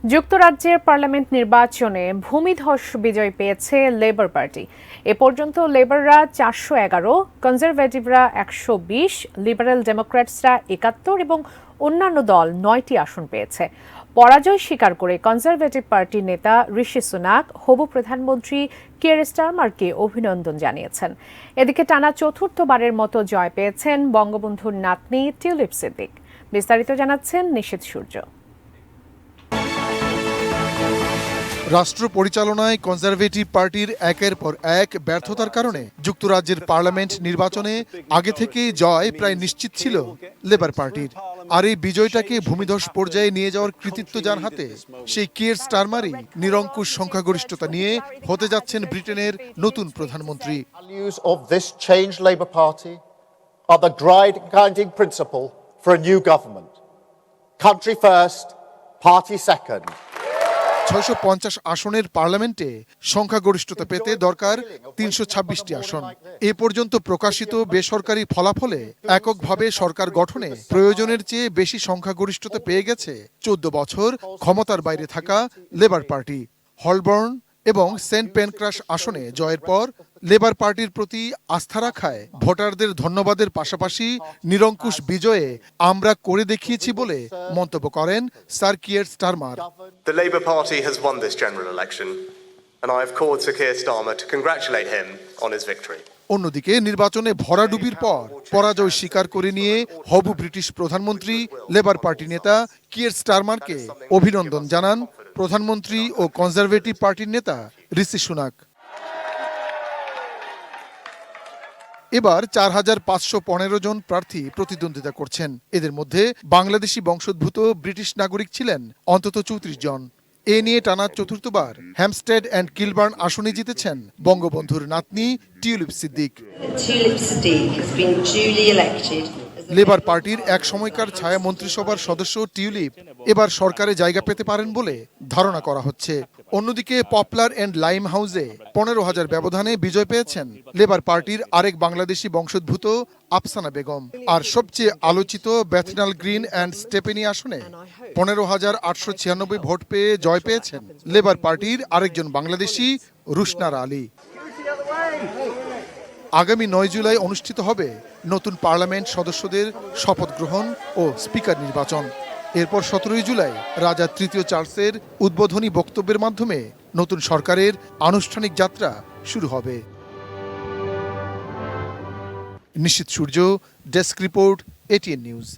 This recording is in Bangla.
যুক্তরাজ্যের পার্লামেন্ট নির্বাচনে ভূমিধস বিজয় পেয়েছে লেবার পার্টি। এ পর্যন্ত লেবাররা 411, কনজারভেটিভরা 120, লিবারেল ডেমোক্র্যাটসরা 71 এবং অন্যান্য দল 9টি আসন পেয়েছে। পরাজয় স্বীকার করে কনজারভেটিভ পার্টির নেতা ঋষি সুনাক হবু প্রধানমন্ত্রী কিয়ার স্টারমারকে অভিনন্দন জানিয়েছেন। এদিকে টানা চতুর্থবারের মতো জয় পেয়েছেন বঙ্গবন্ধুর নাতনি টিউলিপ সিদ্দিক। বিস্তারিত জানাচ্ছেন নিশীথ সূর্য। রাষ্ট্র পরিচালনায় কনজারভেটিভ পার্টির একের পর এক ব্যর্থতার কারণে যুক্তরাজ্যের পার্লামেন্ট নির্বাচনে আগে থেকেই জয় প্রায় নিশ্চিত ছিল লেবার পার্টির। আর এই বিজয়টাকে ভূমিধস পর্যায়ে নিয়ে যাওয়ার কৃতিত্ব যার হাতে, সেই কিয়ার স্টারমারই নিরঙ্কুশ সংখ্যাগরিষ্ঠতা নিয়ে হতে যাচ্ছেন ব্রিটেনের নতুন প্রধানমন্ত্রী। Country first, party second. 650 আসনের পার্লামেন্টে সংখ্যাগরিষ্ঠতা পেতে দরকার 326টি আসন। এ পর্যন্ত প্রকাশিত বেসরকারি ফলাফলে এককভাবে সরকার গঠনে প্রয়োজনের চেয়ে বেশি সংখ্যাগরিষ্ঠতা পেয়ে গেছে 14 বছর ক্ষমতার বাইরে থাকা লেবার পার্টি। হলবর্ন এবং সেন্ট প্যানক্রাস আসনে জয়ের পর লেবার পার্টির প্রতি আস্থা রাখায় ভোটারদের ধন্যবাদের পাশাপাশি নিরঙ্কুশ বিজয়ে আমরা করে দেখিয়েছি বলে মন্তব্য করেন sir Keir Starmer. The Labour Party has won this general election and I have called Sir Keir Starmer to congratulate him on his victory. অন্যদিকে নির্বাচনে ভরাডুবির পর পরাজয় স্বীকার করে নিয়ে হবু ব্রিটিশ প্রধানমন্ত্রী লেবার পার্টি নেতা কিয়ার স্টারমারকে অভিনন্দন জানান প্রধানমন্ত্রী ও কনজারভেটিভ পার্টির নেতা ঋষি সুনাক। এবার 4515 জন প্রার্থী প্রতিদ্বন্দ্বিতা করছেন। এদের মধ্যে বাংলাদেশি বংশোদ্ভূত ব্রিটিশ নাগরিক ছিলেন অন্তত 34 জন। এ নিয়ে টানা চতুর্থবার হ্যামস্টেড অ্যান্ড কিলবার্ন আসনে জিতেছেন বঙ্গবন্ধুর নাতনি টিউলিপ সিদ্দিক। লেবার পার্টির এক সময়কার ছায়া মন্ত্রিসভার সদস্য টিউলিপ এবার সরকারে জায়গা পেতে পারেন বলে ধারণা করা হচ্ছে। অন্যদিকে পপলার অ্যান্ড লাইম হাউসে 15,000 ব্যবধানে বিজয় পেয়েছেন লেবার পার্টির আরেক বাংলাদেশি বংশোদ্ভূত আফসানা বেগম। আর সবচেয়ে আলোচিত বেথনাল গ্রিন অ্যান্ড স্টেপেনি আসনে 15,896 ভোট পেয়ে জয় পেয়েছেন লেবার পার্টির আরেকজন বাংলাদেশি রুশনার আলী। আগামী 9 জুলাই অনুষ্ঠিত হবে নতুন পার্লামেন্ট সদস্যদের শপথ গ্রহণ ও স্পিকার নির্বাচন। এরপর 17 জুলাই রাজা তৃতীয় চার্লসের উদ্বোধনী বক্তব্যের মাধ্যমে নতুন সরকারের আনুষ্ঠানিক যাত্রা শুরু হবে। নিশীথ সূর্য, ডেস্ক রিপোর্ট, ATN নিউজ।